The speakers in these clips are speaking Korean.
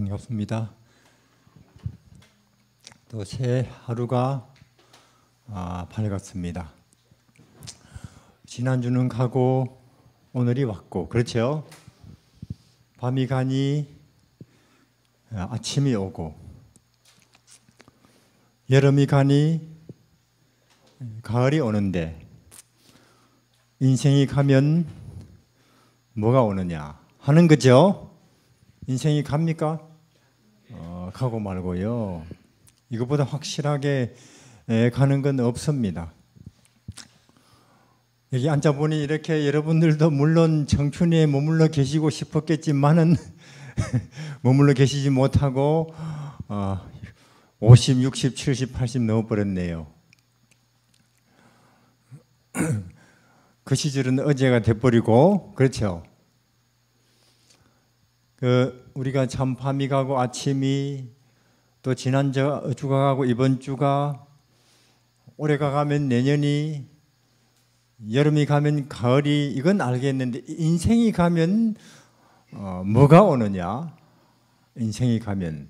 반갑습니다. 또 새 하루가 밝았습니다. 지난주는 가고 오늘이 왔고, 그렇죠? 밤이 가니 아침이 오고, 여름이 가니 가을이 오는데, 인생이 가면 뭐가 오느냐 하는 거죠. 인생이 갑니까? 가고 말고요. 이것보다 확실하게 가는 건 없습니다. 여기 앉아보니 이렇게 여러분들도 물론 청춘에 머물러 계시고 싶었겠지만은 머물러 계시지 못하고 50, 60, 70, 80 넘어버렸네요. 그 시절은 어제가 돼버리고, 그렇죠? 우리가 참 밤이 가고 아침이, 또 지난 주가 가고 이번 주가, 올해가 가면 내년이, 여름이 가면 가을이, 이건 알겠는데 인생이 가면 뭐가 오느냐? 인생이 가면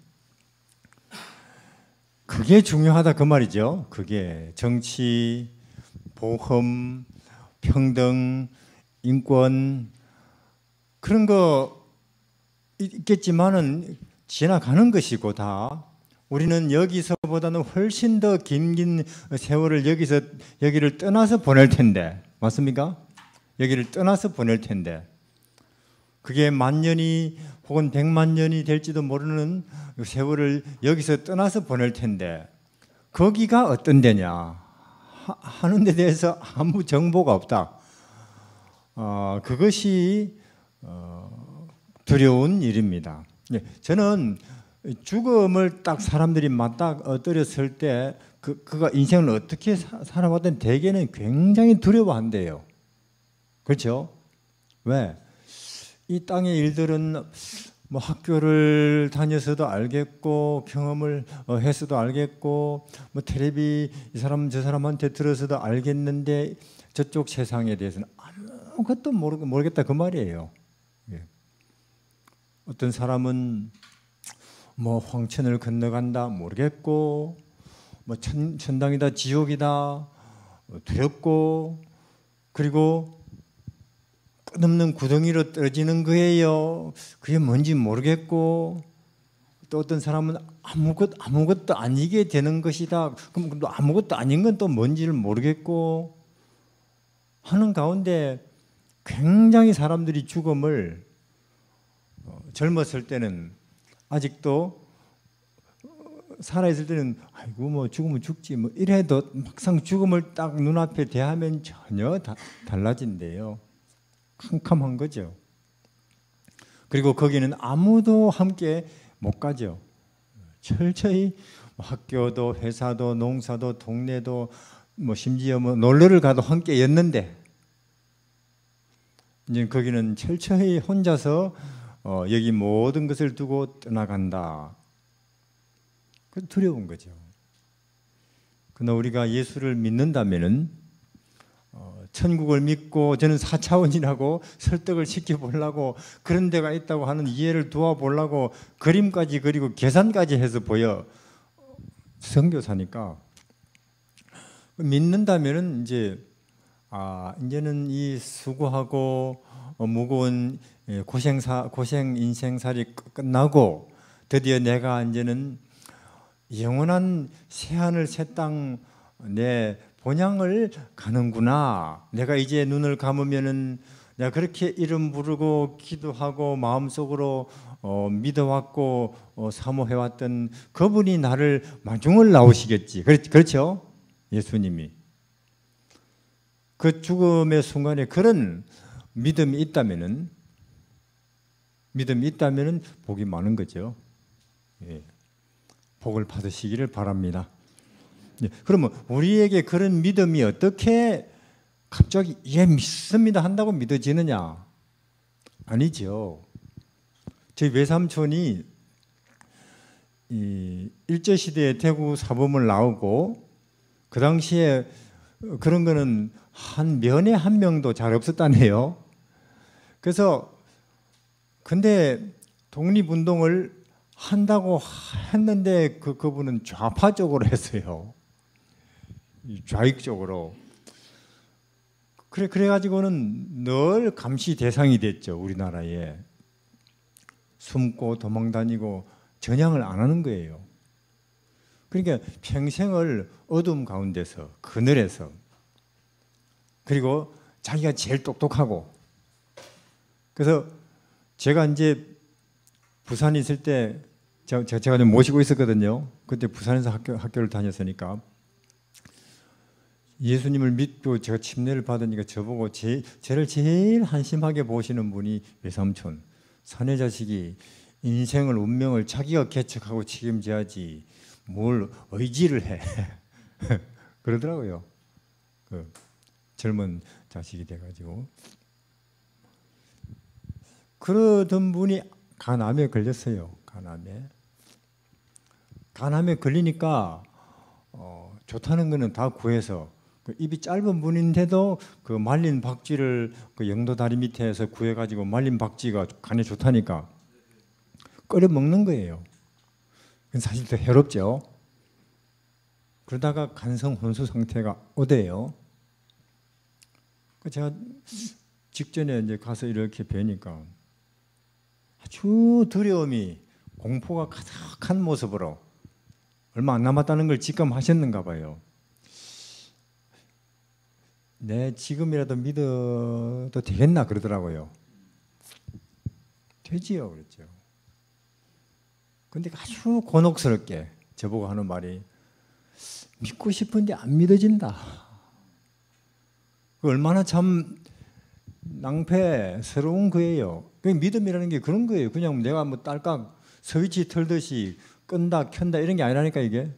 그게 중요하다 그 말이죠. 그게 정치, 보험, 평등, 인권, 그런 거 있겠지만은 지나가는 것이고, 다 우리는 여기서보다는 훨씬 더 긴 세월을 여기를 떠나서 보낼 텐데, 맞습니까? 여기를 떠나서 보낼 텐데, 그게 만년이 혹은 100만 년이 될지도 모르는 세월을 여기서 떠나서 보낼 텐데, 거기가 어떤 데냐 하는 데 대해서 아무 정보가 없다. 그것이 두려운 일입니다. 저는 죽음을 딱 사람들이 맞닥뜨렸을 때 그가 인생을 어떻게 살아왔든 대개는 굉장히 두려워한대요. 그렇죠? 왜? 이 땅의 일들은 뭐 학교를 다녀서도 알겠고, 경험을 해서도 알겠고, 뭐 텔레비 이 사람 저 사람한테 들어서도 알겠는데, 저쪽 세상에 대해서는 아무것도 모르겠다 그 말이에요. 어떤 사람은 뭐 황천을 건너간다 모르겠고, 뭐 천당이다 지옥이다 두렵고, 그리고 끝없는 구덩이로 떨어지는 거예요. 그게 뭔지 모르겠고, 또 어떤 사람은 아무것도 아니게 되는 것이다. 그럼 또 아무것도 아닌 건 또 뭔지를 모르겠고 하는 가운데, 굉장히 사람들이 죽음을 젊었을 때는, 아직도 살아있을 때는 아이고 뭐 죽으면 죽지 뭐 이래도, 막상 죽음을 딱 눈앞에 대하면 전혀 달라진대요. 캄캄한 거죠. 그리고 거기는 아무도 함께 못 가죠. 철저히 학교도 회사도 농사도 동네도 뭐 심지어 뭐 놀러를 가도 함께였는데, 이제 거기는 철저히 혼자서 여기 모든 것을 두고 떠나간다. 그 두려운 거죠. 그러나 우리가 예수를 믿는다면은 천국을 믿고, 저는 4차원이라고 설득을 시켜보려고, 그런 데가 있다고 하는 이해를 도와보려고 그림까지 그리고 계산까지 해서 보여. 선교사니까 믿는다면은 이제는 이 수고하고 무거운 고생 인생살이 끝나고, 드디어 내가 이제는 영원한 새하늘 새 땅 내 본향을 가는구나. 내가 이제 눈을 감으면은 내가 그렇게 이름 부르고 기도하고 마음속으로 믿어왔고 사모해왔던 그분이 나를 마중을 나오시겠지. 그렇죠? 예수님이. 그 죽음의 순간에 그런 믿음이 있다면은 복이 많은 거죠. 예. 복을 받으시기를 바랍니다. 예. 그러면 우리에게 그런 믿음이 어떻게 갑자기 믿습니다 한다고 믿어지느냐? 아니죠. 저희 외삼촌이 일제시대에 대구 사범을 나오고, 그 당시에 그런 거는 한 면에 한 명도 잘 없었다네요. 그래서 근데 독립운동을 한다고 했는데 그분은 좌파적으로 했어요. 좌익적으로. 그래가지고는 늘 감시 대상이 됐죠. 우리나라에. 숨고 도망다니고 전향을 안 하는 거예요. 그러니까 평생을 어둠 가운데서, 그늘에서, 그리고 자기가 제일 똑똑하고. 그래서 제가 이제 부산에 있을 때 제가 좀 모시고 있었거든요. 그때 부산에서 학교를 다녔으니까. 예수님을 믿고 제가 침례를 받으니까 저보고 저를 제일 한심하게 보시는 분이 외삼촌. 사내 자식이 인생을, 운명을 자기가 개척하고 책임져야지 뭘 의지를 해. 그러더라고요. 그 젊은 자식이 돼가지고. 그러던 분이 간암에 걸렸어요. 간암에 걸리니까 좋다는 거는 다 구해서, 그 입이 짧은 분인데도 그 말린 박쥐를 그 영도 다리 밑에서 구해가지고 말린 박쥐가 간에 좋다니까 끓여 먹는 거예요. 사실 더 해롭죠. 그러다가 간성 혼수 상태가 오대요. 제가 직전에 이제 가서 이렇게 뵈니까 아주 두려움이, 공포가 가득한 모습으로 얼마 안 남았다는 걸 직감하셨는가 봐요. 네, 지금이라도 믿어도 되겠나 그러더라고요. 되지요, 그랬죠. 근데 아주 곤혹스럽게 저보고 하는 말이, 믿고 싶은데 안 믿어진다. 얼마나 참 낭패스러운 거예요. 믿음이라는 게 그런 거예요. 그냥 내가 뭐 딸깍 스위치 틀듯이 끈다 켠다 이런 게 아니라니까. 이게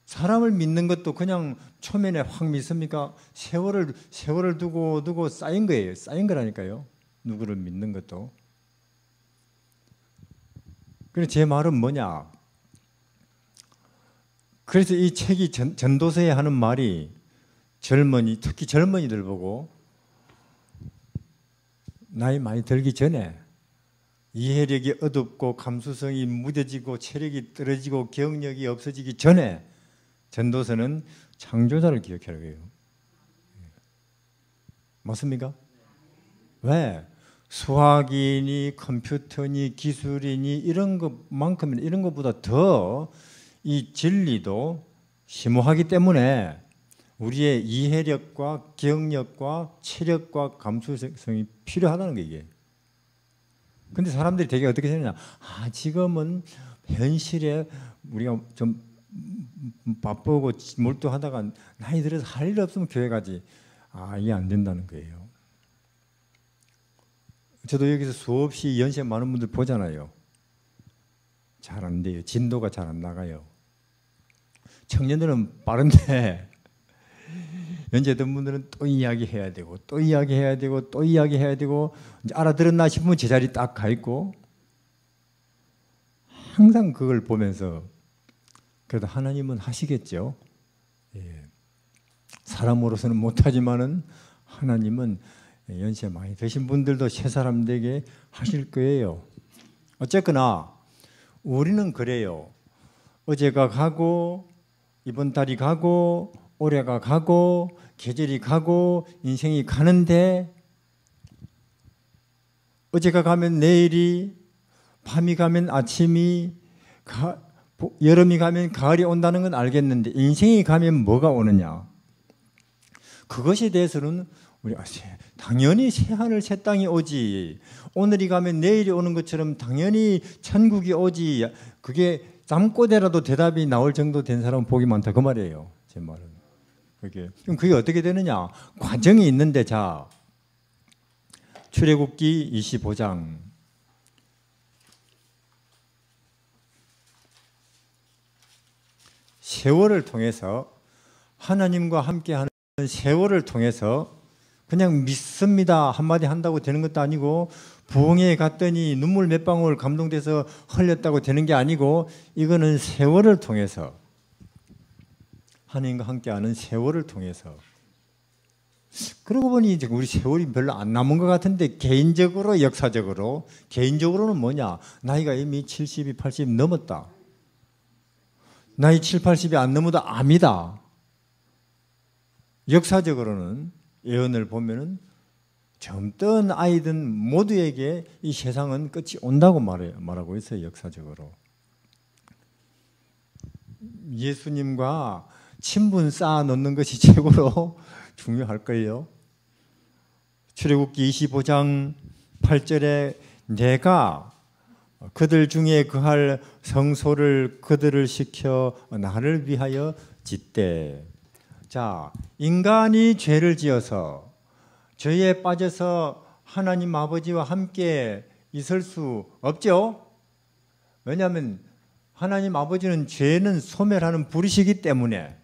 사람을 믿는 것도 그냥 초면에 확 믿습니까? 세월을 두고 쌓인 거예요. 쌓인 거라니까요. 누구를 믿는 것도. 그래서 제 말은 뭐냐? 그래서 이 책이 전도서에 하는 말이, 특히 젊은이들 보고 나이 많이 들기 전에 이해력이 어둡고 감수성이 무뎌지고 체력이 떨어지고 기억력이 없어지기 전에 전도서는 창조자를 기억하라고 해요. 맞습니까? 왜? 수학이니 컴퓨터니 기술이니 이런 것만큼, 이런 것보다 더 이 진리도 심오하기 때문에 우리의 이해력과 기억력과 체력과 감수성이 필요하다는 게 이게. 근데 사람들이 되게 어떻게 생각하냐? 지금은 현실에 우리가 좀 바쁘고 몰두하다가 나이 들어서 할 일 없으면 교회 가지. 이게 안 된다는 거예요. 저도 여기서 수없이 연세 많은 분들 보잖아요. 잘 안 돼요. 진도가 잘 안 나가요. 청년들은 빠른데 연세 든 분들은 또 이야기해야 되고 또 이야기해야 되고 또 이야기해야 되고, 이제 알아들었나 싶으면 제자리 딱 가 있고, 항상 그걸 보면서 그래도 하나님은 하시겠죠. 예. 사람으로서는 못하지만은 하나님은 연세 많이 드신 분들도 새 사람 되게 하실 거예요. 어쨌거나 우리는 그래요. 어제가 가고 이번 달이 가고 올해가 가고 계절이 가고 인생이 가는데, 어제가 가면 내일이, 밤이 가면 아침이, 여름이 가면 가을이 온다는 건 알겠는데 인생이 가면 뭐가 오느냐? 그것에 대해서는 우리 당연히 새하늘 새 땅이 오지, 오늘이 가면 내일이 오는 것처럼 당연히 천국이 오지, 그게 잠꼬대라도 대답이 나올 정도 된 사람은 복이 많다 그 말이에요. 제 말은. 그럼 그게 어떻게 되느냐? 과정이 있는데, 자, 출애굽기 25장 세월을 통해서, 하나님과 함께하는 세월을 통해서 그냥 믿습니다 한마디 한다고 되는 것도 아니고, 부흥회에 갔더니 눈물 몇 방울 감동돼서 흘렸다고 되는 게 아니고, 이거는 세월을 통해서, 하나님과 함께하는 세월을 통해서 그러고 보니 이제 우리 세월이 별로 안 남은 것 같은데 개인적으로 역사적으로 개인적으로는 뭐냐? 나이가 이미 70, 80 넘었다. 나이 7, 80이 안 넘어도 암이다. 역사적으로는 예언을 보면은 젊던 아이든 모두에게 이 세상은 끝이 온다고 말하고 있어요. 역사적으로. 예수님과 친분 쌓아 놓는 것이 최고로 중요할 거예요. 출애굽기 25장 8절에 내가 그들 중에 그할 성소를 그들을 시켜 나를 위하여 짓되. 자, 인간이 죄를 지어서 죄에 빠져서 하나님 아버지와 함께 있을 수 없죠. 왜냐하면 하나님 아버지는 죄는 소멸하는 불이시기 때문에.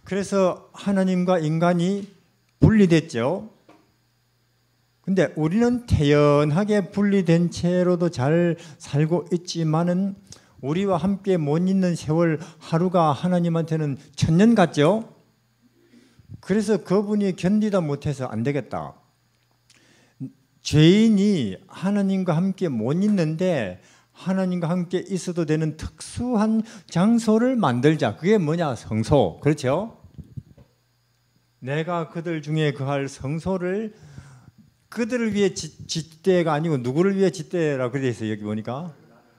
그래서 하나님과 인간이 분리됐죠. 근데 우리는 태연하게 분리된 채로도 잘 살고 있지만은 우리와 함께 못 있는 세월 하루가 하나님한테는 1000년 같죠. 그래서 그분이 견디다 못해서 안 되겠다. 죄인이 하나님과 함께 못 있는데 하나님과 함께 있어도 되는 특수한 장소를 만들자. 그게 뭐냐? 성소. 그렇죠? 내가 그들 중에 그할 성소를 그들을 위해 짓대가 아니고 누구를 위해 짓대라고 그래 있어요. 여기 보니까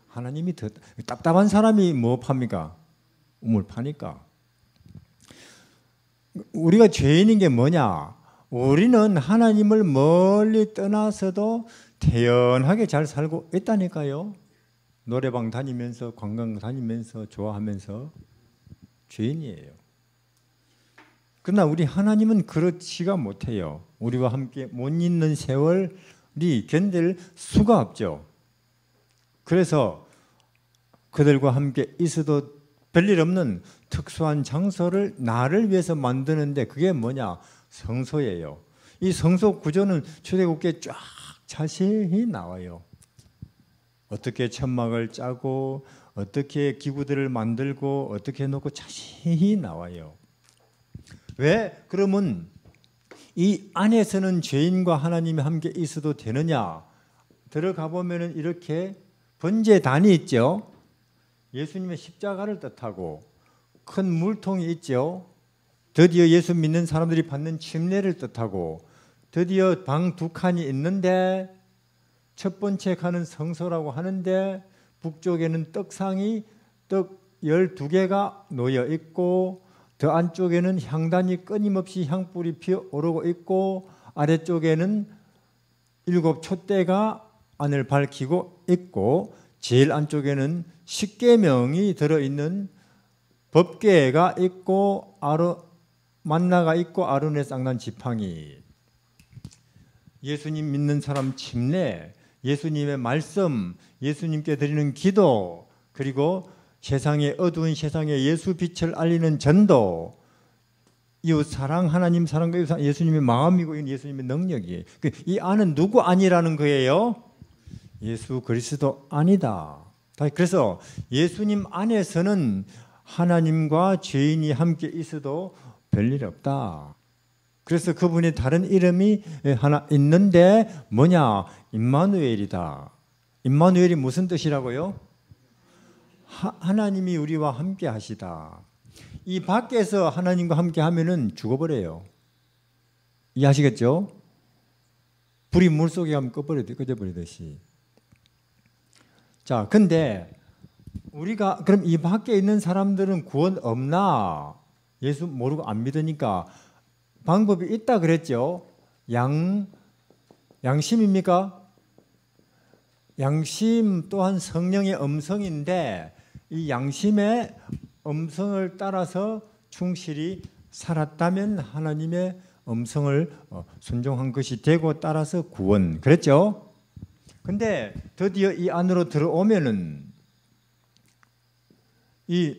하나님이 더 답답한 사람이 뭐 팝니까? 우물 파니까. 우리가 죄인인 게 뭐냐? 우리는 하나님을 멀리 떠나서도 태연하게 잘 살고 있다니까요. 노래방 다니면서 관광 다니면서 좋아하면서 죄인이에요. 그러나 우리 하나님은 그렇지가 못해요. 우리와 함께 못 있는 세월이 견딜 수가 없죠. 그래서 그들과 함께 있어도 별일 없는 특수한 장소를 나를 위해서 만드는데 그게 뭐냐? 성소예요. 이 성소 구조는 출애굽기에 쫙 자세히 나와요. 어떻게 천막을 짜고 어떻게 기구들을 만들고 어떻게 해놓고 자세히 나와요. 왜? 그러면 이 안에서는 죄인과 하나님이 함께 있어도 되느냐? 들어가 보면은 이렇게 번제단이 있죠. 예수님의 십자가를 뜻하고 큰 물통이 있죠. 드디어 예수 믿는 사람들이 받는 침례를 뜻하고 드디어 방 2칸이 있는데 첫 번째 칸은 성소라고 하는데 북쪽에는 떡상이 떡 12개가 놓여 있고 더 안쪽에는 향단이 끊임없이 향불이 피어오르고 있고 아래쪽에는 7 촛대가 안을 밝히고 있고 제일 안쪽에는 십계명이 들어있는 법궤가 있고 만나가 있고 아론의 쌍난 지팡이. 예수님 믿는 사람 침례, 예수님의 말씀, 예수님께 드리는 기도, 그리고 세상의 어두운 세상에 예수 빛을 알리는 전도, 이웃 사랑, 하나님 사랑과 이웃 사랑, 예수님의 마음이고 예수님의 능력이에요. 이 안은 누구 안이라는 거예요? 예수 그리스도 안이다. 그래서 예수님 안에서는 하나님과 죄인이 함께 있어도 별일 없다. 그래서 그분의 다른 이름이 하나 있는데 뭐냐? 임마누엘이다. 임마누엘이 무슨 뜻이라고요? 하나님이 우리와 함께 하시다. 이 밖에서 하나님과 함께 하면은 죽어버려요. 이해하시겠죠? 불이 물속에 가면 꺼져버리듯이. 자, 근데 우리가 그럼 이 밖에 있는 사람들은 구원 없나? 예수 모르고 안 믿으니까 방법이 있다 그랬죠. 양심입니까? 양심 또한 성령의 음성인데 이 양심의 음성을 따라서 충실히 살았다면 하나님의 음성을 순종한 것이 되고 따라서 구원. 그랬죠? 근데 드디어 이 안으로 들어오면은 이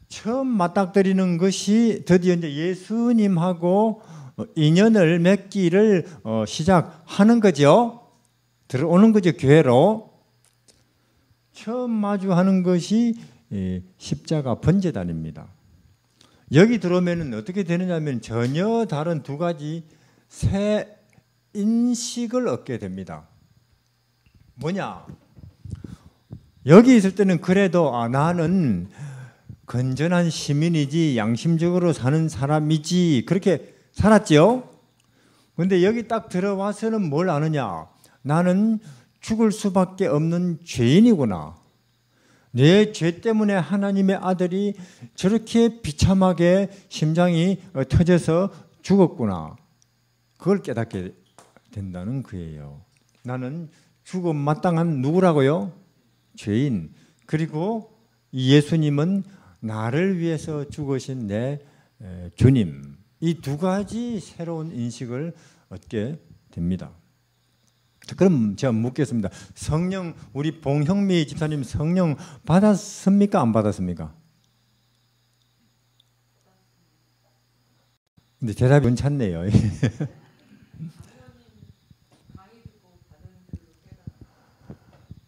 처음 맞닥뜨리는 것이 드디어 이제 예수님하고 인연을 맺기를 시작하는 거죠. 들어오는 거죠. 교회로. 처음 마주하는 것이 십자가 번제단입니다. 여기 들어오면 어떻게 되느냐면 전혀 다른 두 가지 새 인식을 얻게 됩니다. 뭐냐? 여기 있을 때는 그래도 나는 건전한 시민이지 양심적으로 사는 사람이지 그렇게 살았죠. 그런데 여기 딱 들어와서는 뭘 아느냐? 나는 죽을 수밖에 없는 죄인이구나. 내 죄 때문에 하나님의 아들이 저렇게 비참하게 심장이 터져서 죽었구나. 그걸 깨닫게 된다는 거예요. 나는 죽음 마땅한 누구라고요? 죄인. 그리고 예수님은 나를 위해서 죽으신 내 주님. 이 두 가지 새로운 인식을 얻게 됩니다. 그럼 제가 묻겠습니다. 성령, 우리 봉형미 집사님 성령 받았습니까? 안 받았습니까? 근데 대답이 괜찮네요.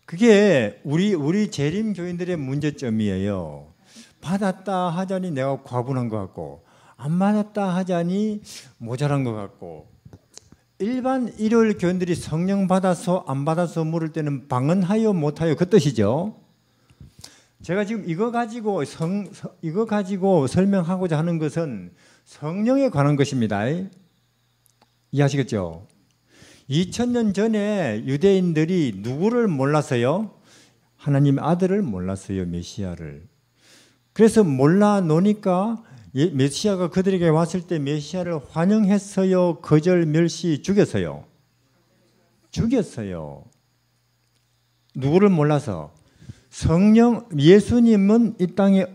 그게 우리 재림 교인들의 문제점이에요. 받았다 하자니 내가 과분한 것 같고, 안 받았다 하자니 모자란 것 같고, 일반 일요일 교인들이 성령 받아서 안 받아서 물을 때는 방언하여 못하여 그 뜻이죠. 제가 지금 이거 가지고 설명하고자 하는 것은 성령에 관한 것입니다. 이해하시겠죠? 2000년 전에 유대인들이 누구를 몰랐어요? 하나님의 아들을 몰랐어요. 메시아를. 그래서 몰라 놓으니까 메시아가 그들에게 왔을 때 메시아를 환영했어요? 거절, 멸시, 죽였어요? 죽였어요. 누구를 몰라서? 성령, 예수님은 이 땅에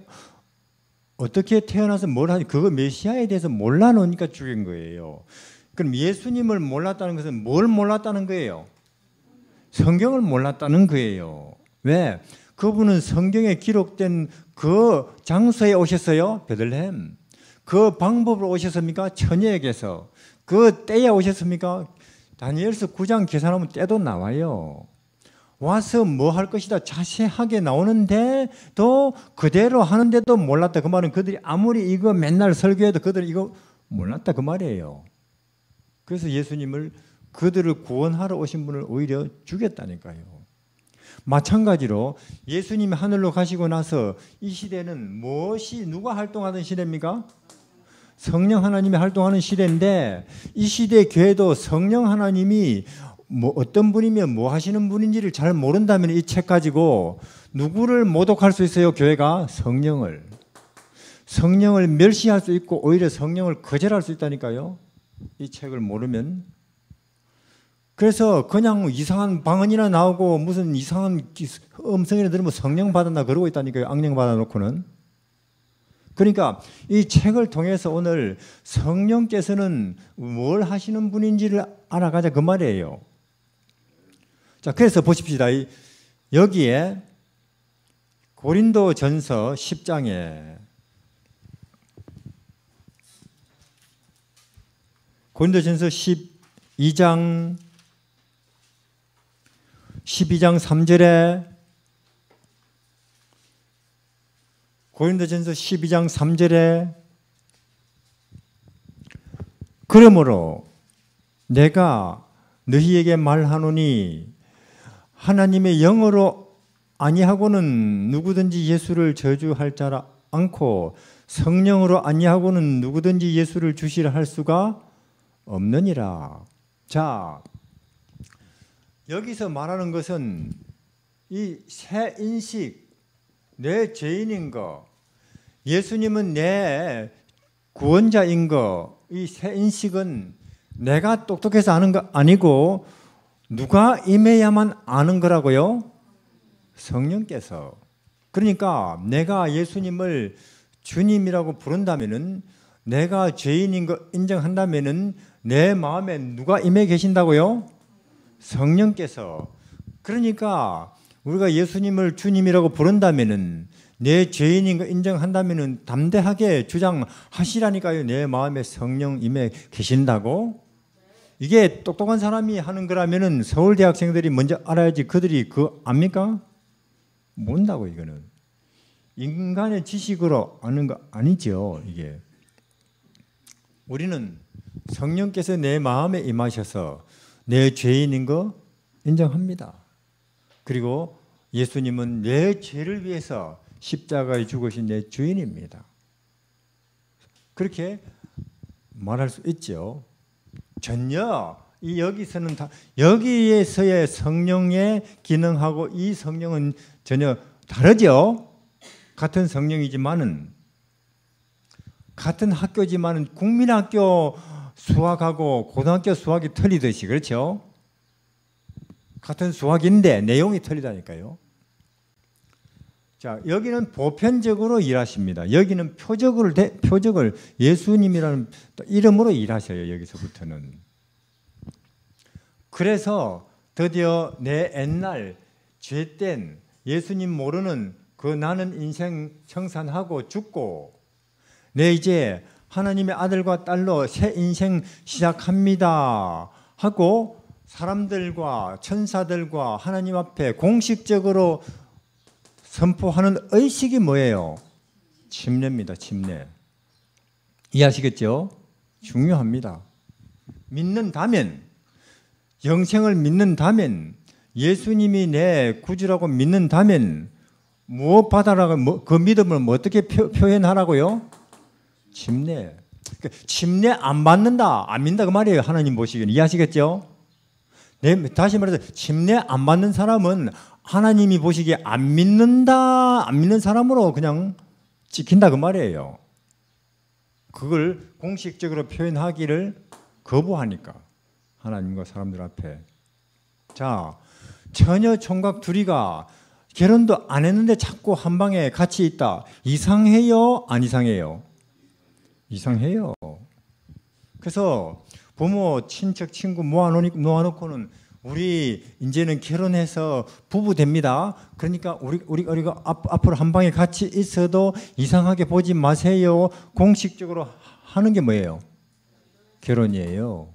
어떻게 태어나서 뭘 하니? 그거 메시아에 대해서 몰라 놓으니까 죽인 거예요. 그럼 예수님을 몰랐다는 것은 뭘 몰랐다는 거예요? 성경을 몰랐다는 거예요. 왜? 그분은 성경에 기록된 그 장소에 오셨어요. 베들레헴. 그 방법으로 오셨습니까? 처녀에게서. 그 때에 오셨습니까? 다니엘서 9장 계산하면 때도 나와요. 와서 뭐 할 것이다 자세하게 나오는데 또 그대로 하는데도 몰랐다. 그 말은 그들이 아무리 이거 맨날 설교해도 그들이 이거 몰랐다 그 말이에요. 그래서 예수님을 그들을 구원하러 오신 분을 오히려 죽였다니까요. 마찬가지로 예수님이 하늘로 가시고 나서 이 시대는 무엇이 누가 활동하던 시대입니까? 성령 하나님이 활동하는 시대인데 이 시대 교회도 성령 하나님이 뭐 어떤 분이며 뭐 하시는 분인지를 잘 모른다면 이 책 가지고 누구를 모독할 수 있어요? 교회가 성령을 멸시할 수 있고 오히려 성령을 거절할 수 있다니까요. 이 책을 모르면. 그래서 그냥 이상한 방언이나 나오고 무슨 이상한 음성이나 들으면 성령 받았나 그러고 있다니까요. 악령 받아놓고는. 그러니까 이 책을 통해서 오늘 성령께서는 뭘 하시는 분인지를 알아가자 그 말이에요. 자, 그래서 보십시다. 여기에 고린도전서 10장에 고린도전서 12장 3절에 고린도전서 12장 3절에 그러므로 내가 너희에게 말하노니 하나님의 영으로 아니하고는 누구든지 예수를 저주할 자라 않고 성령으로 아니하고는 누구든지 예수를 주시라 할 수가 없느니라. 자, 여기서 말하는 것은 이 새 인식, 내 죄인인 거, 예수님은 내 구원자인 거, 이 새 인식은 내가 똑똑해서 아는 거 아니고 누가 임해야만 아는 거라고요? 성령께서. 그러니까 내가 예수님을 주님이라고 부른다면은 내가 죄인인 거 인정한다면은 내 마음에 누가 임해 계신다고요? 성령께서. 그러니까 우리가 예수님을 주님이라고 부른다면은 내 죄인인 거 인정한다면은 담대하게 주장하시라니까요. 내 마음에 성령 임해 계신다고. 이게 똑똑한 사람이 하는 거라면은 서울대 학생들이 먼저 알아야지 그들이 그거 압니까? 모른다고 이거는. 인간의 지식으로 아는 거 아니죠. 이게 우리는 성령께서 내 마음에 임하셔서 내 죄인인 거 인정합니다. 그리고 예수님은 내 죄를 위해서 십자가에 죽으신 내 주인입니다. 그렇게 말할 수 있죠. 전혀 여기서는 여기에서의 성령의 기능하고 이 성령은 전혀 다르죠. 같은 성령이지만은 같은 학교지만은 국민학교 수학하고 고등학교 수학이 틀리듯이 그렇죠. 같은 수학인데 내용이 틀리다니까요. 자, 여기는 보편적으로 일하십니다. 여기는 표적을 예수님이라는 이름으로 일하셔요. 여기서부터는. 그래서 드디어 내 옛날 죄된 예수님 모르는 그 나는 인생 청산하고 죽고 내 이제 하나님의 아들과 딸로 새 인생 시작합니다 하고 사람들과 천사들과 하나님 앞에 공식적으로 선포하는 의식이 뭐예요? 침례입니다. 침례. 이해하시겠죠? 중요합니다. 믿는다면, 영생을 믿는다면, 예수님이 내 구주라고 믿는다면 무엇 받아라고 그 믿음을 어떻게 표현하라고요? 침례. 침례 안 받는다, 안 믿는다 그 말이에요. 하나님 보시기에는. 이해하시겠죠? 네, 다시 말해서 침례 안 받는 사람은 하나님이 보시기에 안 믿는 사람으로 그냥 찍힌다 그 말이에요. 그걸 공식적으로 표현하기를 거부하니까 하나님과 사람들 앞에. 자, 처녀 총각 둘이가 결혼도 안 했는데 자꾸 한 방에 같이 있다. 이상해요? 안 이상해요? 이상해요. 그래서 부모, 친척, 친구 모아놓고는 우리 이제는 결혼해서 부부 됩니다. 그러니까 우리가 앞으로 한 방에 같이 있어도 이상하게 보지 마세요. 공식적으로 하는 게 뭐예요? 결혼이에요.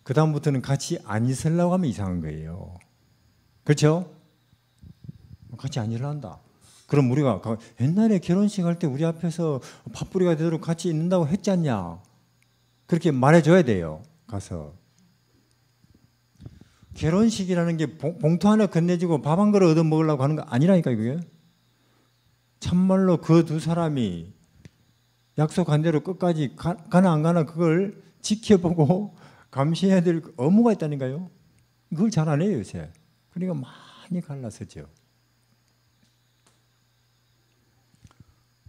그 다음부터는 같이 안 있으려고 하면 이상한 거예요. 그렇죠? 같이 안 일한다. 그럼 우리가 옛날에 결혼식 할 때 우리 앞에서 밥벌이가 되도록 같이 있는다고 했지 않냐? 그렇게 말해줘야 돼요. 가서. 결혼식이라는 게 봉투 하나 건네주고 밥 한 그릇 얻어 먹으려고 하는 거 아니라니까 그게. 참말로 그 두 사람이 약속한 대로 끝까지 가나 안 가나 그걸 지켜보고 감시해야 될 의무가 있다니까요. 그걸 잘 안 해요 요새. 그러니까 많이 갈라서죠.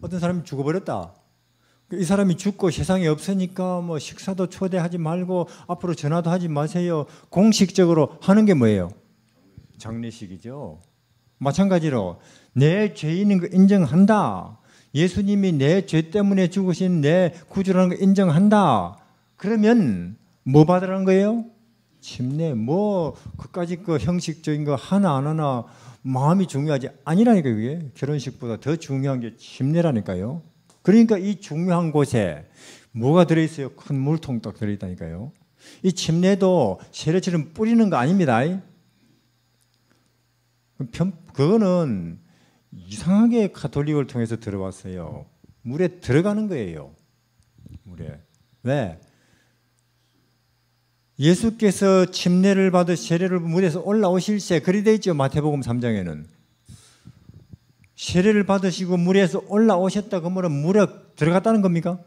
어떤 사람이 죽어버렸다. 이 사람이 죽고 세상에 없으니까 뭐 식사도 초대하지 말고 앞으로 전화도 하지 마세요. 공식적으로 하는 게 뭐예요? 장례식이죠. 마찬가지로 내 죄인인 거 인정한다. 예수님이 내 죄 때문에 죽으신 내 구주라는 거 인정한다. 그러면 뭐 받으라는 거예요? 침례. 뭐 그까짓 거 형식적인 거 하나 안 하나 마음이 중요하지 아니라니까 그게. 결혼식보다 더 중요한 게 침례라니까요. 그러니까 이 중요한 곳에 뭐가 들어있어요? 큰 물통 딱 들어있다니까요. 이 침례도 세례처럼 뿌리는 거 아닙니다. 그거는 이상하게 가톨릭을 통해서 들어왔어요. 물에 들어가는 거예요. 물에. 왜? 예수께서 침례를 받으 세례를 물에서 올라오실세 그리 돼 있죠. 마태복음 3장에는. 세례를 받으시고 물에서 올라오셨다 그 말은 물에 들어갔다는 겁니까?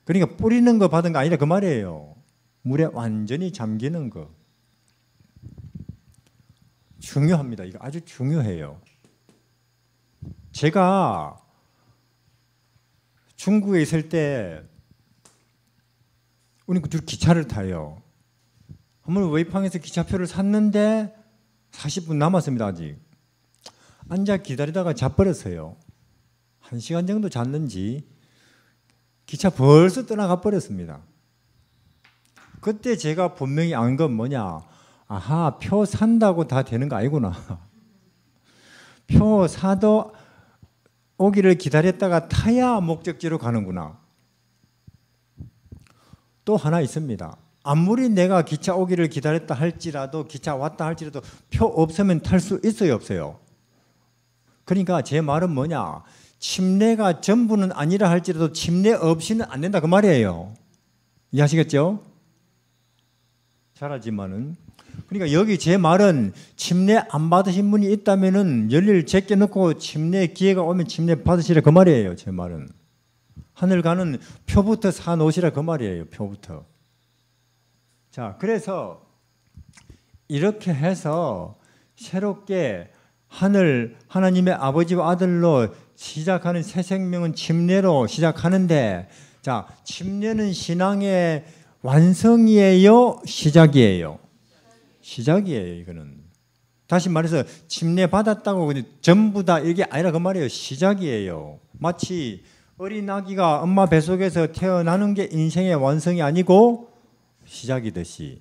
그러니까 뿌리는 거 받은 거 아니라 그 말이에요. 물에 완전히 잠기는 거. 중요합니다. 이거 아주 중요해요. 제가 중국에 있을 때 우리 둘 기차를 타요. 한번 웨이팡에서 기차표를 샀는데 40분 남았습니다. 아직. 앉아 기다리다가 자버렸어요. 1시간 정도 잤는지 기차 벌써 떠나가 버렸습니다. 그때 제가 분명히 안 건 뭐냐. 아하, 표 산다고 다 되는 거 아니구나. 표 사도 오기를 기다렸다가 타야 목적지로 가는구나. 또 하나 있습니다. 아무리 내가 기차 오기를 기다렸다 할지라도 기차 왔다 할지라도 표 없으면 탈 수 있어요 없어요? 그러니까 제 말은 뭐냐? 침례가 전부는 아니라 할지라도 침례 없이는 안 된다 그 말이에요. 이해하시겠죠? 잘하지만은 그러니까 여기 제 말은 침례 안 받으신 분이 있다면은 열일 제껴놓고 침례 기회가 오면 침례 받으시라 그 말이에요. 제 말은 하늘 가는 표부터 사 놓으시라 그 말이에요. 표부터. 자, 그래서 이렇게 해서 새롭게 하나님의 아버지와 아들로 시작하는 새 생명은 침례로 시작하는데, 자, 침례는 신앙의 완성이에요? 시작이에요? 시작이에요, 이거는. 다시 말해서 침례 받았다고 전부 다 이게 아니라 그 말이에요. 시작이에요. 마치 어린 아기가 엄마 뱃속에서 태어나는 게 인생의 완성이 아니고 시작이듯이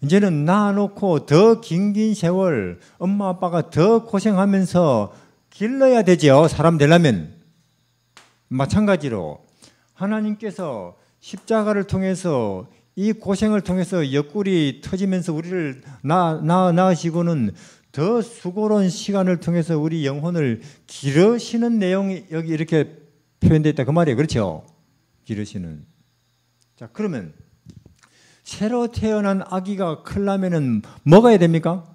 이제는 낳아놓고 더 긴 세월 엄마 아빠가 더 고생하면서 길러야 되죠. 사람 되려면. 마찬가지로 하나님께서 십자가를 통해서 이 고생을 통해서 옆구리 터지면서 우리를 낳으시고는 더 수고로운 시간을 통해서 우리 영혼을 기르시는 내용이 여기 이렇게 표현되어 있다 그 말이에요. 그렇죠? 기르시는. 자, 그러면 새로 태어난 아기가 크려면은 먹어야 됩니까?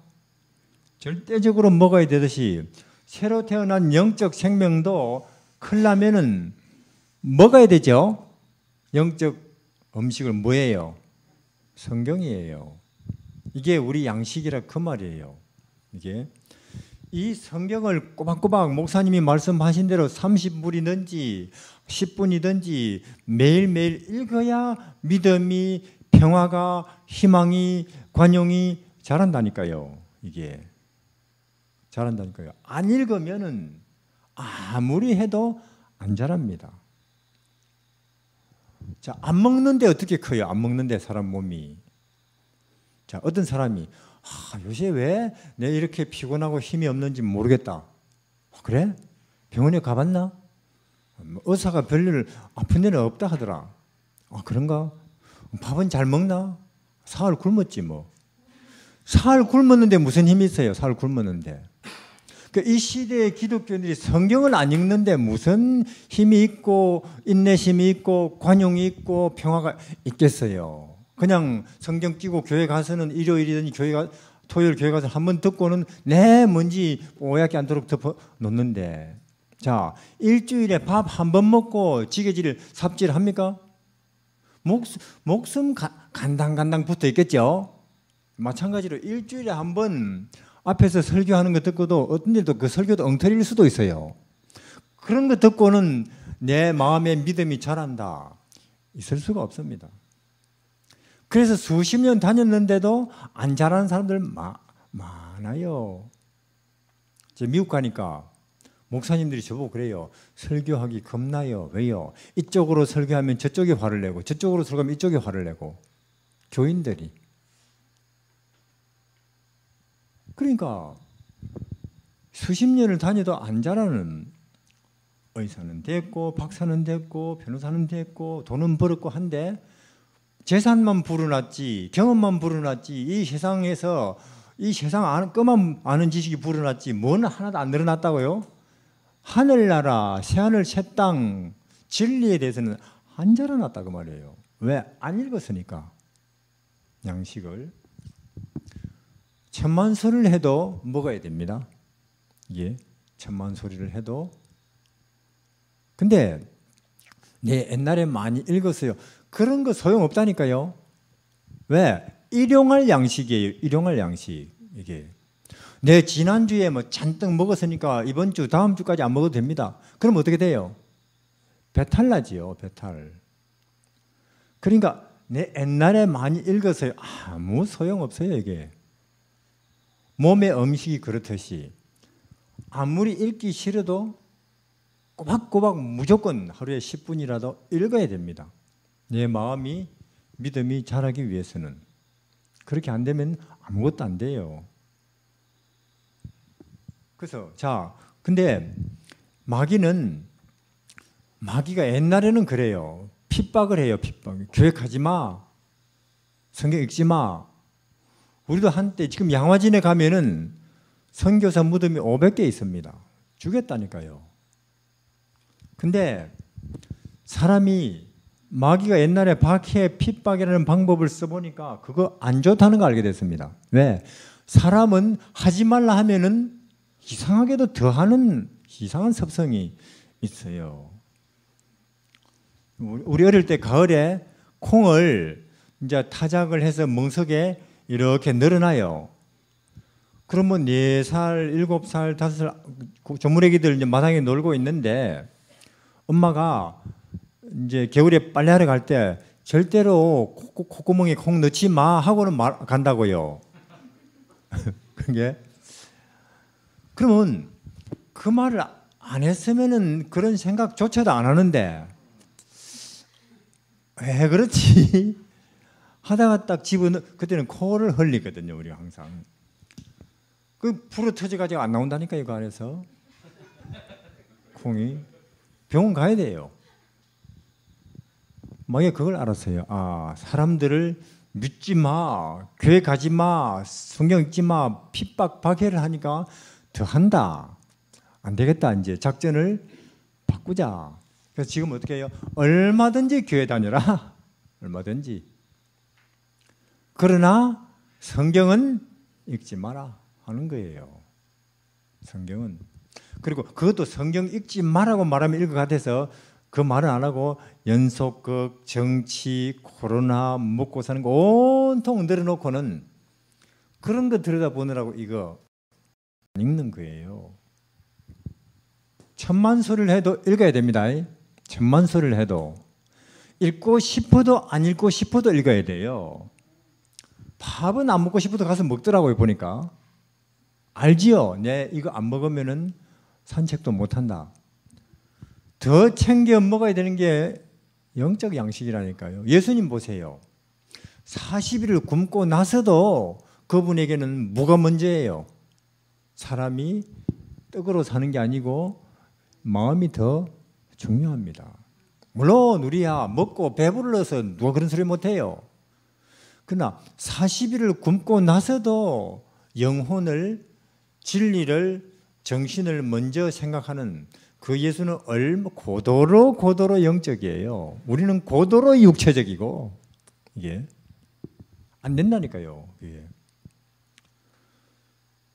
절대적으로 먹어야 되듯이 새로 태어난 영적 생명도 크려면은 먹어야 되죠. 영적 음식을 뭐예요? 성경이에요. 이게 우리 양식이라 그 말이에요. 이게 이 성경을 꼬박꼬박 목사님이 말씀하신 대로 30분이든지 10분이든지 매일매일 읽어야 믿음이, 평화가, 희망이, 관용이 자란다니까요. 이게 자란다니까요. 안 읽으면은 아무리 해도 안 자랍니다. 자, 안 먹는데 어떻게 커요? 안 먹는데 사람 몸이. 자, 어떤 사람이 요새 왜 내 이렇게 피곤하고 힘이 없는지 모르겠다. 그래? 병원에 가봤나? 의사가 별일 아픈 데는 없다 하더라. 그런가? 밥은 잘 먹나? 사흘 굶었지 뭐. 사흘 굶었는데 무슨 힘이 있어요? 사흘 굶었는데. 이 시대의 기독교인들이 성경을 안 읽는데 무슨 힘이 있고 인내심이 있고 관용이 있고 평화가 있겠어요. 그냥 성경 끼고 교회 가서는 일요일이든 토요일 교회 가서 한번 듣고는 뭔지 오약이 않도록 덮어 놓는데, 자, 일주일에 밥 한 번 먹고 지게질 삽질 합니까? 목숨 간당간당 붙어 있겠죠. 마찬가지로 일주일에 한 번 앞에서 설교하는 거 듣고도 어떤 일도 그 설교도 엉터리일 수도 있어요. 그런 거 듣고는 내 마음의 믿음이 자란다. 있을 수가 없습니다. 그래서 수십 년 다녔는데도 안 자라는 사람들 많아요. 제가 미국 가니까 목사님들이 저보고 그래요. 설교하기 겁나요. 왜요? 이쪽으로 설교하면 저쪽이 화를 내고 저쪽으로 설교하면 이쪽이 화를 내고. 교인들이. 그러니까 수십 년을 다녀도 안 자라는 의사는 됐고 박사는 됐고 변호사는 됐고 돈은 벌었고 한데 재산만 불어났지 경험만 불어났지 이 세상에서 이 세상 것만 아는 지식이 불어났지 뭐는 하나도 안 늘어났다고요? 하늘나라 새하늘 새 땅 진리에 대해서는 안 자라났다 그 말이에요. 왜? 안 읽었으니까. 양식을 천만 소리를 해도 먹어야 됩니다. 이게 천만 소리를 해도. 근데 옛날에 많이 읽었어요. 그런 거 소용없다니까요. 왜? 일용할 양식이에요. 일용할 양식. 이게 내 지난주에 뭐 잔뜩 먹었으니까 이번 주 다음 주까지 안 먹어도 됩니다. 그럼 어떻게 돼요? 배탈 나지요. 배탈. 그러니까 내 옛날에 많이 읽었어요. 아무 소용없어요. 이게 몸의 음식이 그렇듯이 아무리 읽기 싫어도 꼬박꼬박 무조건 하루에 10분이라도 읽어야 됩니다. 내 마음이 믿음이 자라기 위해서는. 그렇게 안 되면 아무것도 안 돼요. 그래서 자, 근데 마귀가 옛날에는 그래요. 핍박을 해요. 핍박. 교회 가지 마. 성경 읽지 마. 우리도 한때 지금 양화진에 가면은 선교사 무덤이 500개 있습니다. 죽였다니까요. 근데 사람이 마귀가 옛날에 박해 핍박이라는 방법을 써보니까 그거 안 좋다는 걸 알게 됐습니다. 왜? 사람은 하지 말라 하면은 이상하게도 더하는 이상한 습성이 있어요. 우리 어릴 때 가을에 콩을 이제 타작을 해서 멍석에 이렇게 늘어놔요. 그러면 4살, 7살, 5살 조물애기들 이제 마당에 놀고 있는데 엄마가 이제 겨울에 빨래하러 갈 때 절대로 콧구멍에 콩 넣지 마 하고는 간다고요. 그게 그러면 그 말을 안 했으면은 그런 생각조차도 안 하는데 왜 그렇지? 하다가 딱 집어넣 그때는 코를 흘리거든요. 우리가 항상 그 불어 터져가지고 안 나온다니까 이거 안에서 콩이 병원 가야 돼요. 만약에 그걸 알았어요. 아, 사람들을 믿지 마, 교회 가지 마, 성경 읽지 마, 핍박 박해를 하니까 더 한다. 안 되겠다. 이제 작전을 바꾸자. 그래서 지금 어떻게 해요? 얼마든지 교회 다녀라. 얼마든지. 그러나 성경은 읽지 마라 하는 거예요. 성경은. 그리고 그것도 성경 읽지 마라고 말하면 읽을 것 같아서 그 말은 안 하고 연속극, 정치, 코로나, 먹고 사는 거 온통 늘어놓고는 그런 거 들여다보느라고 이거 안 읽는 거예요. 천만 소리를 해도 읽어야 됩니다. 천만 소리를 해도 읽고 싶어도 안 읽고 싶어도 읽어야 돼요. 밥은 안 먹고 싶어도 가서 먹더라고요. 보니까 알지요. 내 이거 안 먹으면은 산책도 못 한다. 더 챙겨 먹어야 되는 게 영적 양식이라니까요. 예수님 보세요. 40일을 굶고 나서도 그분에게는 뭐가 문제예요? 사람이 떡으로 사는 게 아니고 마음이 더 중요합니다. 물론 우리야 먹고 배불러서 누가 그런 소리 못해요. 그러나 40일을 굶고 나서도 영혼을, 진리를, 정신을 먼저 생각하는 그 예수는 얼마 고도로 영적이에요. 우리는 고도로 육체적이고 이게 안 된다니까요. 이게.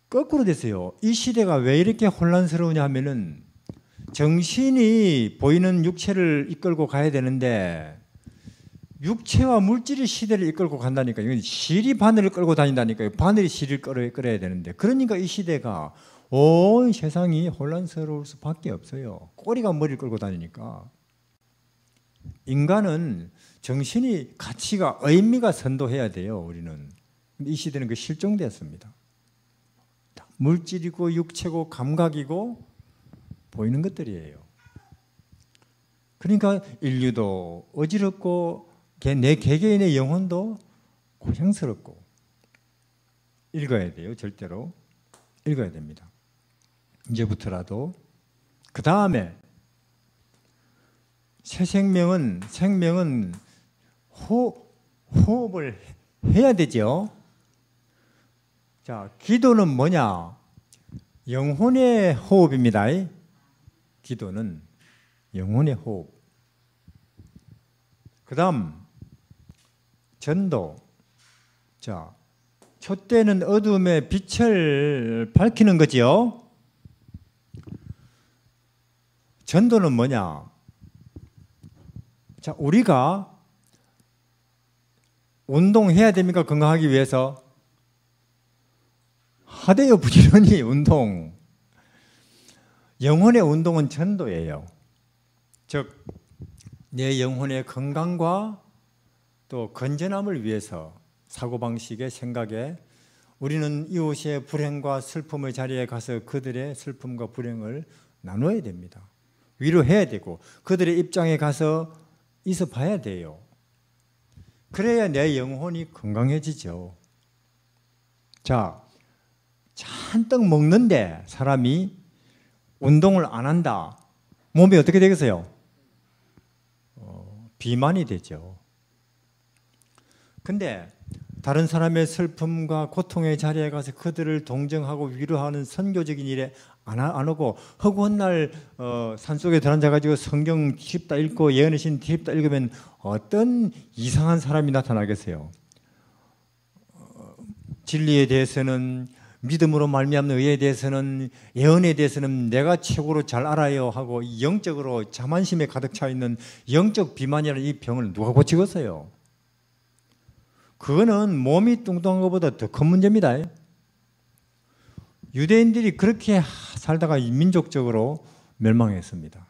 거꾸로 됐어요. 이 시대가 왜 이렇게 혼란스러우냐 하면은 정신이 보이는 육체를 이끌고 가야 되는데 육체와 물질이 시대를 이끌고 간다니까요. 이건 실이 바늘을 끌고 다닌다니까요. 바늘이 실을 끌어야 되는데 그러니까 이 시대가 온 세상이 혼란스러울 수밖에 없어요. 꼬리가 머리를 끌고 다니니까. 인간은 정신이 가치가 의미가 선도해야 돼요. 우리는. 근데 이 시대는 그 실종되었습니다. 물질이고 육체고 감각이고 보이는 것들이에요. 그러니까 인류도 어지럽고 내 개개인의 영혼도 고생스럽고 읽어야 돼요. 절대로 읽어야 됩니다. 이제부터라도. 그 다음에 새 생명은 호흡을 해야 되죠. 자, 기도는 뭐냐? 영혼의 호흡입니다. 기도는 영혼의 호흡. 그 다음 전도. 자, 촛대는 어둠의 빛을 밝히는 거지요. 전도는 뭐냐? 자, 우리가 운동해야 됩니까? 건강하기 위해서? 하되요 부지런히 운동. 영혼의 운동은 전도예요. 즉, 내 영혼의 건강과 또 건전함을 위해서 사고방식의 생각에 우리는 이웃의 불행과 슬픔의 자리에 가서 그들의 슬픔과 불행을 나눠야 됩니다. 위로해야 되고 그들의 입장에 가서 있어 봐야 돼요. 그래야 내 영혼이 건강해지죠. 자, 잔뜩 먹는데 사람이 운동을 안 한다. 몸이 어떻게 되겠어요? 비만이 되죠. 근데 다른 사람의 슬픔과 고통의 자리에 가서 그들을 동정하고 위로하는 선교적인 일에 안 하고 허구한 날 산속에 들어앉아가지고 성경 뒤집다 읽고 예언의 신 뒤집다 읽으면 어떤 이상한 사람이 나타나겠어요. 진리에 대해서는, 믿음으로 말미암는 의에 대해서는, 예언에 대해서는 내가 최고로 잘 알아요 하고 영적으로 자만심에 가득 차 있는 영적 비만이라는 이 병을 누가 고치겠어요? 그거는 몸이 뚱뚱한 것보다 더 큰 문제입니다. 유대인들이 그렇게 살다가 민족적으로 멸망했습니다.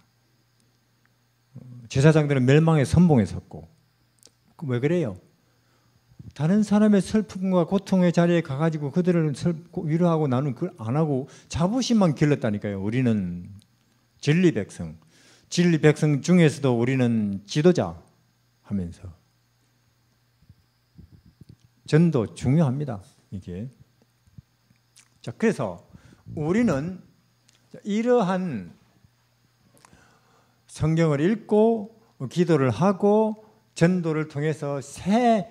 제사장들은 멸망에 선봉했었고. 왜 그래요? 다른 사람의 슬픔과 고통의 자리에 가가지고 그들을 위로하고 나는 그걸 안 하고 자부심만 길렀다니까요. 우리는 진리 백성, 진리 백성 중에서도 우리는 지도자 하면서. 전도 중요합니다. 이게. 자, 그래서 우리는 이러한 성경을 읽고 기도를 하고 전도를 통해서 새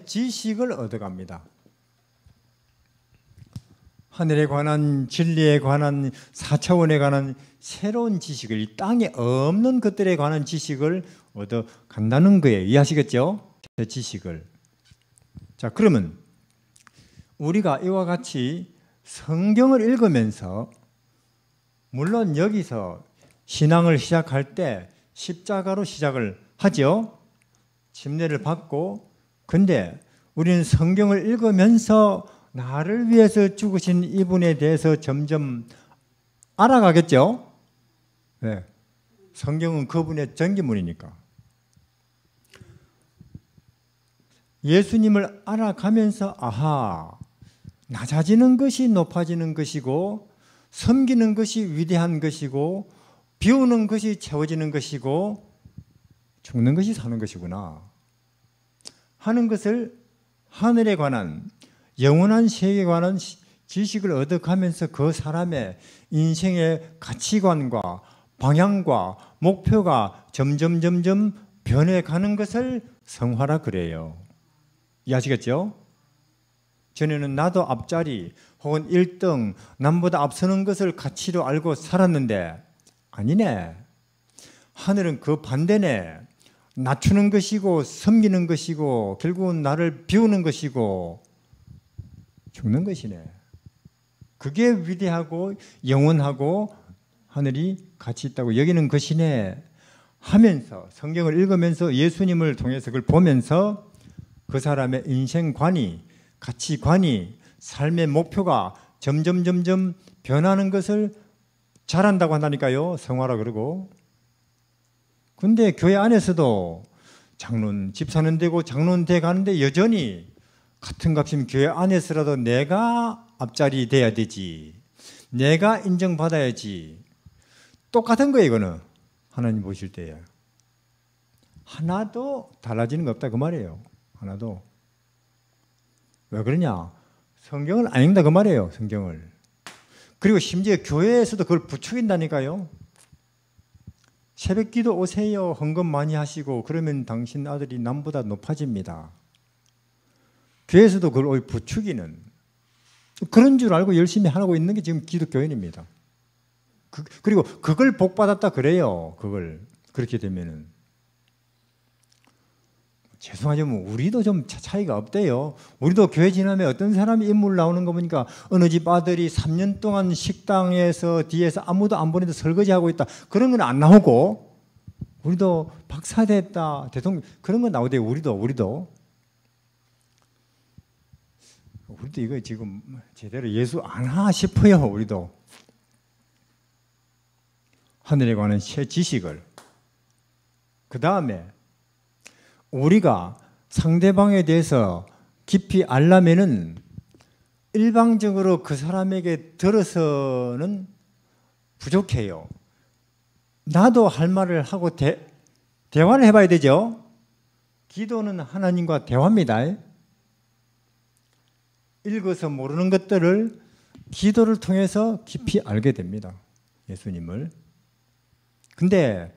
지식을 얻어갑니다. 하늘에 관한, 진리에 관한, 4차원에 관한 새로운 지식을, 이 땅에 없는 것들에 관한 지식을 얻어간다는 거예요. 이해하시겠죠? 새 지식을. 자, 그러면 우리가 이와 같이 성경을 읽으면서, 물론 여기서 신앙을 시작할 때 십자가로 시작을 하죠. 침례를 받고. 근데 우리는 성경을 읽으면서 나를 위해서 죽으신 이분에 대해서 점점 알아가겠죠? 네. 성경은 그분의 전기문이니까. 예수님을 알아가면서 아하, 낮아지는 것이 높아지는 것이고, 섬기는 것이 위대한 것이고, 비우는 것이 채워지는 것이고, 죽는 것이 사는 것이구나 하는 것을, 하늘에 관한, 영원한 세계에 관한 지식을 얻어가면서 그 사람의 인생의 가치관과 방향과 목표가 점점 변해가는 것을 성화라 그래요. 이해하시겠죠? 전에는 나도 앞자리 혹은 1등, 남보다 앞서는 것을 가치로 알고 살았는데 아니네. 하늘은 그 반대네. 낮추는 것이고 섬기는 것이고 결국은 나를 비우는 것이고 죽는 것이네. 그게 위대하고 영원하고 하늘이 가치 있다고 여기는 것이네 하면서, 성경을 읽으면서 예수님을 통해서 그걸 보면서 그 사람의 인생관이, 가치관이, 삶의 목표가 점점 변하는 것을 잘한다고 한다니까요. 성화라 그러고. 근데 교회 안에서도 장로는 집 사는 데고 장로는 돼 가는데 여전히 같은 값이면 교회 안에서라도 내가 앞자리 돼야 되지, 내가 인정받아야지. 똑같은 거예요. 이거는 하나님 보실 때에 하나도 달라지는 거 없다 그 말이에요. 하나도. 왜 그러냐? 성경을 안 읽는다 그 말이에요. 성경을. 그리고 심지어 교회에서도 그걸 부추긴다니까요. 새벽기도 오세요. 헌금 많이 하시고 그러면 당신 아들이 남보다 높아집니다. 교회에서도 그걸 부추기는, 그런 줄 알고 열심히 하고 있는 게 지금 기독교인입니다. 그리고 그걸 복받았다 그래요. 그걸 그렇게 되면은. 죄송하지만 우리도 좀 차이가 없대요. 우리도 교회 지나면 어떤 사람이 인물 나오는 거 보니까 어느 집 아들이 3년 동안 식당에서 뒤에서 아무도 안 보내도 설거지하고 있다. 그런 건 안 나오고, 우리도 박사 됐다, 대통령, 그런 건 나오대요. 우리도 이거 지금 제대로 예수 안 하나 싶어요. 우리도. 하늘에 관한 새 지식을. 그 다음에 우리가 상대방에 대해서 깊이 알려면은 일방적으로 그 사람에게 들어서는 부족해요. 나도 할 말을 하고 대화를 해봐야 되죠. 기도는 하나님과 대화입니다. 읽어서 모르는 것들을 기도를 통해서 깊이 알게 됩니다. 예수님을. 근데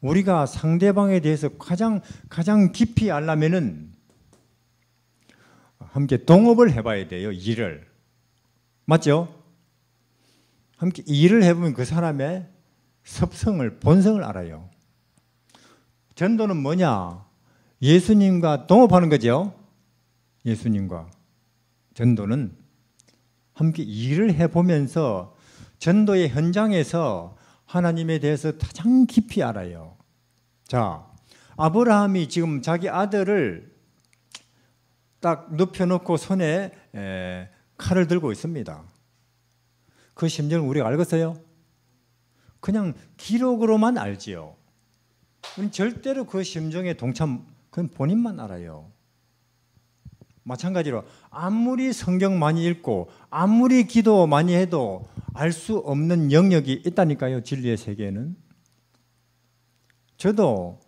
우리가 상대방에 대해서 가장 깊이 알려면은 함께 동업을 해봐야 돼요. 일을. 맞죠? 함께 일을 해보면 그 사람의 섭성을, 본성을 알아요. 전도는 뭐냐? 예수님과 동업하는 거죠. 예수님과. 전도는 함께 일을 해보면서 전도의 현장에서 하나님에 대해서 가장 깊이 알아요. 자, 아브라함이 지금 자기 아들을 딱 눕혀놓고 손에 칼을 들고 있습니다. 그 심정을 우리가 알겠어요? 그냥 기록으로만 알지요. 절대로 그 심정에 그건 본인만 알아요. 마찬가지로 아무리 성경 많이 읽고 아무리 기도 많이 해도 알 수 없는 영역이 있다니까요. 진리의 세계에는. 저도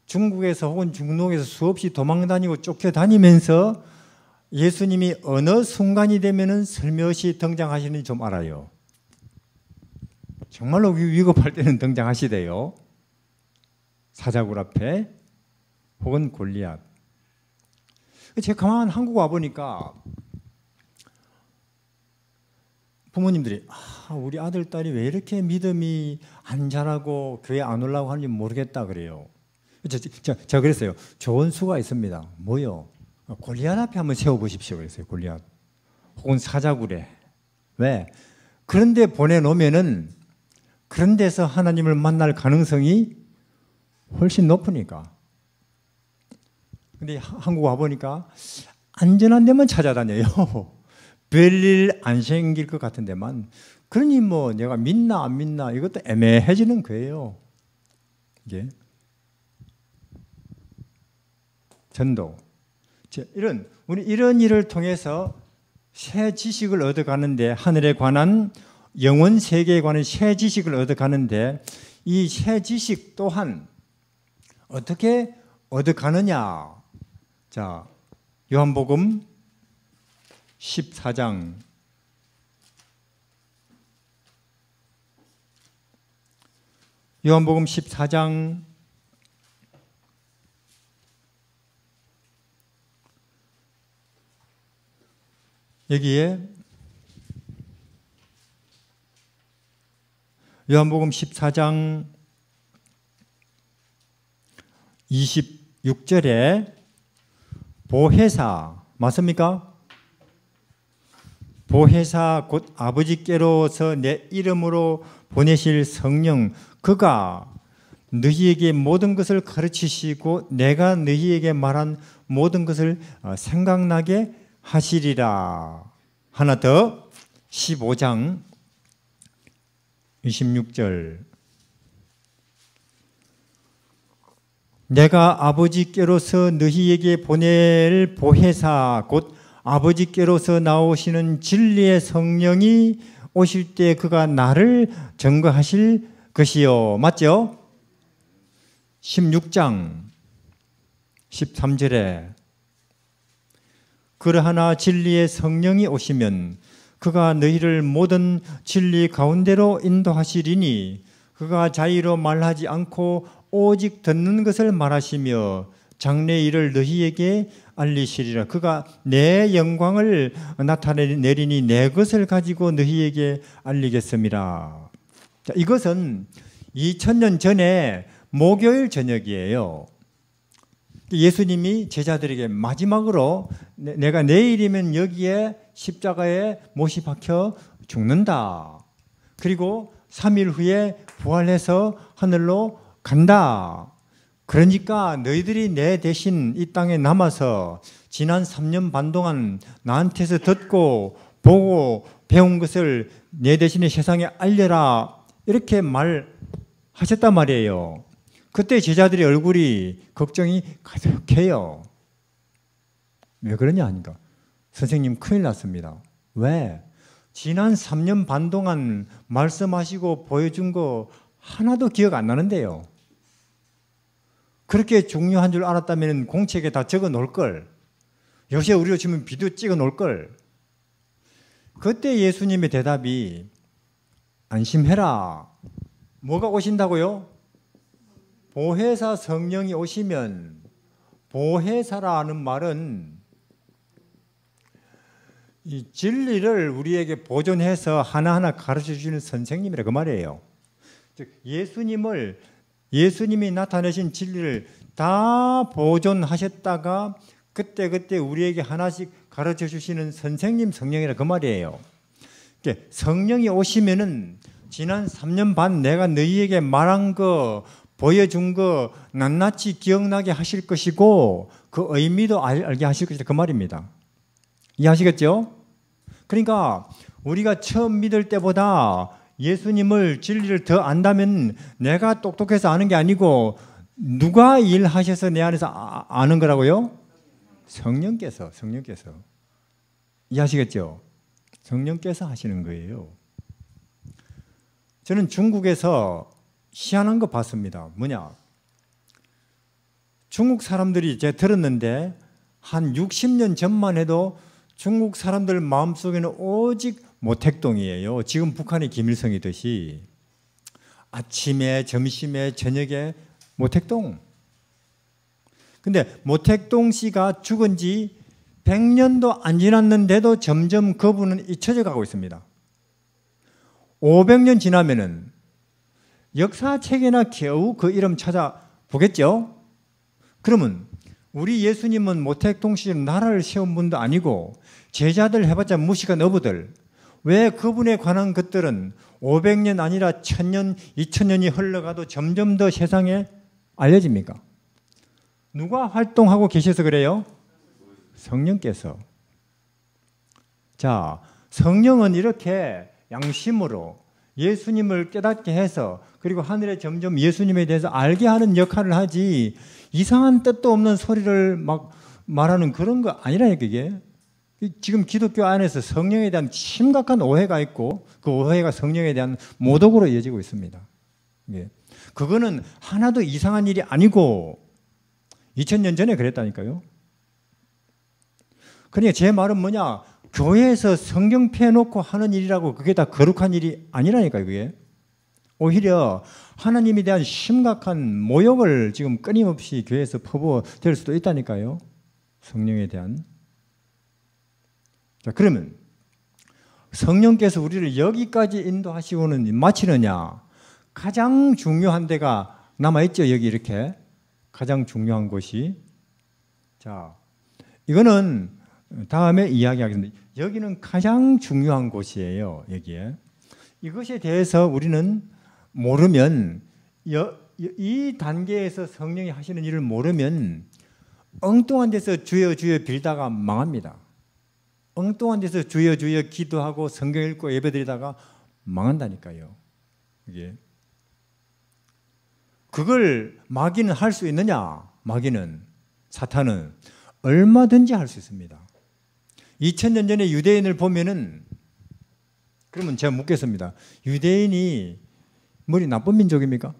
중국에서 혹은 중동에서 수없이 도망다니고 쫓겨다니면서 예수님이 어느 순간이 되면은 슬며시 등장하시는지 좀 알아요. 정말로 위급할 때는 등장하시대요. 사자굴 앞에 혹은 골리앗. 제가 가만 한국 와보니까 부모님들이 우리 아들, 딸이 왜 이렇게 믿음이 안 자라고 교회 안 오려고 하는지 모르겠다 그래요. 제가 그랬어요. 좋은 수가 있습니다. 뭐요? 골리앗 앞에 한번 세워보십시오 그랬어요. 골리앗. 혹은 사자굴에. 왜? 그런데 보내놓으면은 그런 데서 하나님을 만날 가능성이 훨씬 높으니까. 근데 한국 와보니까 안전한 데만 찾아다녀요. 별일 안 생길 것 같은 데만. 그러니 뭐 내가 믿나 안 믿나 이것도 애매해지는 거예요. 이게. 전도. 우리 이런 일을 통해서 새 지식을 얻어가는데, 하늘에 관한, 영원 세계에 관한 새 지식을 얻어가는데, 이 새 지식 또한 어떻게 얻어가느냐. 자, 요한복음 14장. 요한복음 14장 '여기에 요한복음 14장 26절에 보혜사 맞습니까? 보혜사 곧 아버지께로서 내 이름으로 보내실 성령, 그가 너희에게 모든 것을 가르치시고 내가 너희에게 말한 모든 것을 생각나게 하시리라. 하나 더, 15장 26절. 내가 아버지께로서 너희에게 보낼 보혜사 곧 아버지께로서 나오시는 진리의 성령이 오실 때 그가 나를 증거하실 것이요. 맞죠? 16장 13절에 그러하나 진리의 성령이 오시면 그가 너희를 모든 진리 가운데로 인도하시리니 그가 자의로 말하지 않고 오직 듣는 것을 말하시며 장래 일을 너희에게 알리시리라. 그가 내 영광을 나타내리니 내 것을 가지고 너희에게 알리겠습니다. 자, 이것은 2000년 전에 목요일 저녁이에요. 예수님이 제자들에게 마지막으로 내가 내일이면 여기에 십자가에 못이 박혀 죽는다. 그리고 3일 후에 부활해서 하늘로 간다. 그러니까 너희들이 내 대신 이 땅에 남아서 지난 3년 반 동안 나한테서 듣고 보고 배운 것을 내 대신에 세상에 알려라. 이렇게 말하셨단 말이에요. 그때 제자들의 얼굴이 걱정이 가득해요. 왜 그러냐 하니까 선생님 큰일 났습니다. 왜? 지난 3년 반 동안 말씀하시고 보여준 거 하나도 기억 안 나는데요. 그렇게 중요한 줄 알았다면 공책에 다 적어 놓을 걸. 요새 우리로 치면 비디오 찍어 놓을 걸. 그때 예수님의 대답이 안심해라. 뭐가 오신다고요? 보혜사 성령이 오시면, 보혜사라는 말은 이 진리를 우리에게 보존해서 하나하나 가르쳐 주시는 선생님이라 그 말이에요. 즉 예수님이 나타내신 진리를 다 보존하셨다가 그때 우리에게 하나씩 가르쳐 주시는 선생님 성령이라 그 말이에요. 성령이 오시면은 지난 3년 반 내가 너희에게 말한 거, 보여준 거 낱낱이 기억나게 하실 것이고 그 의미도 알게 하실 것이다 그 말입니다. 이해하시겠죠? 그러니까 우리가 처음 믿을 때보다 예수님을 진리를 더 안다면 내가 똑똑해서 아는 게 아니고 누가 일하셔서 내 안에서 아는 거라고요? 성령께서. 이해하시겠죠? 성령께서 하시는 거예요. 저는 중국에서 희한한 거 봤습니다. 뭐냐? 중국 사람들이 제가 들었는데 한 60년 전만 해도 중국 사람들 마음속에는 오직 모택동이에요. 지금 북한의 김일성이듯이 아침에 점심에 저녁에 모택동. 근데 모택동 씨가 죽은 지 100년도 안 지났는데도 점점 그분은 잊혀져 가고 있습니다. 500년 지나면은 역사책에나 겨우 그 이름 찾아보겠죠? 그러면 우리 예수님은 모택동 씨 나라를 세운 분도 아니고 제자들 해봤자 무식한 어부들, 왜 그분에 관한 것들은 500년 아니라 1000년, 2000년이 흘러가도 점점 더 세상에 알려집니까? 누가 활동하고 계셔서 그래요? 성령께서. 자, 성령은 이렇게 양심으로 예수님을 깨닫게 해서 그리고 하늘에 점점 예수님에 대해서 알게 하는 역할을 하지 이상한 뜻도 없는 소리를 막 말하는 그런 거 아니라니까 이게. 지금 기독교 안에서 성령에 대한 심각한 오해가 있고 그 오해가 성령에 대한 모독으로 이어지고 있습니다. 그거는 하나도 이상한 일이 아니고 2000년 전에 그랬다니까요. 그러니까 제 말은 뭐냐, 교회에서 성경 펴놓고 하는 일이라고 그게 다 거룩한 일이 아니라니까요. 그게 오히려 하나님에 대한 심각한 모욕을 지금 끊임없이 교회에서 퍼부어될 수도 있다니까요. 성령에 대한. 자, 그러면 성령께서 우리를 여기까지 인도하시고는 마치느냐? 가장 중요한 데가 남아있죠. 여기 이렇게 가장 중요한 곳이. 자, 이거는 다음에 이야기하겠습니다. 여기는 가장 중요한 곳이에요. 여기에. 이것에 대해서 우리는 모르면 이 단계에서 성령이 하시는 일을 모르면 엉뚱한 데서 주여 주여 빌다가 망합니다. 엉뚱한 데서 주여 주여 기도하고 성경 읽고 예배드리다가 망한다니까요. 이게. 그걸 마귀는 할 수 있느냐? 마귀는, 사탄은 얼마든지 할 수 있습니다. 2000년 전에 유대인을 보면은, 그러면 제가 묻겠습니다. 유대인이 머리 나쁜 민족입니까?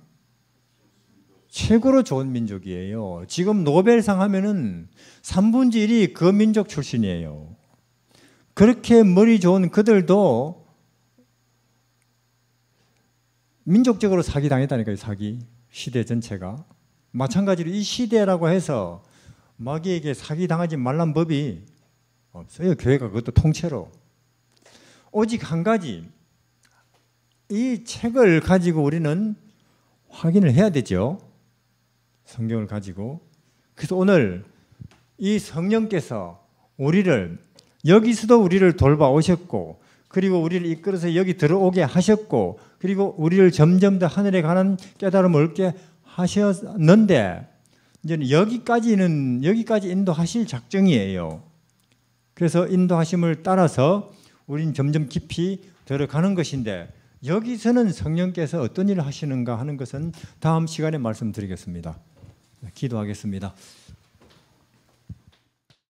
최고로 좋은 민족이에요. 지금 노벨상 하면은 3분의 1이 그 민족 출신이에요. 그렇게 머리 좋은 그들도 민족적으로 사기당했다니까요. 사기. 시대 전체가. 마찬가지로 이 시대라고 해서 마귀에게 사기당하지 말란 법이 없어요. 교회가 그것도 통째로. 오직 한 가지, 이 책을 가지고 우리는 확인을 해야 되죠. 성경을 가지고. 그래서 오늘 이 성령께서 우리를 여기서도 우리를 돌봐오셨고 그리고 우리를 이끌어서 여기 들어오게 하셨고 그리고 우리를 점점 더 하늘에 관한 깨달음을 얻게 하셨는데 이제는 여기까지 인도하실 작정이에요. 그래서 인도하심을 따라서 우리는 점점 깊이 들어가는 것인데 여기서는 성령께서 어떤 일을 하시는가 하는 것은 다음 시간에 말씀드리겠습니다. 기도하겠습니다.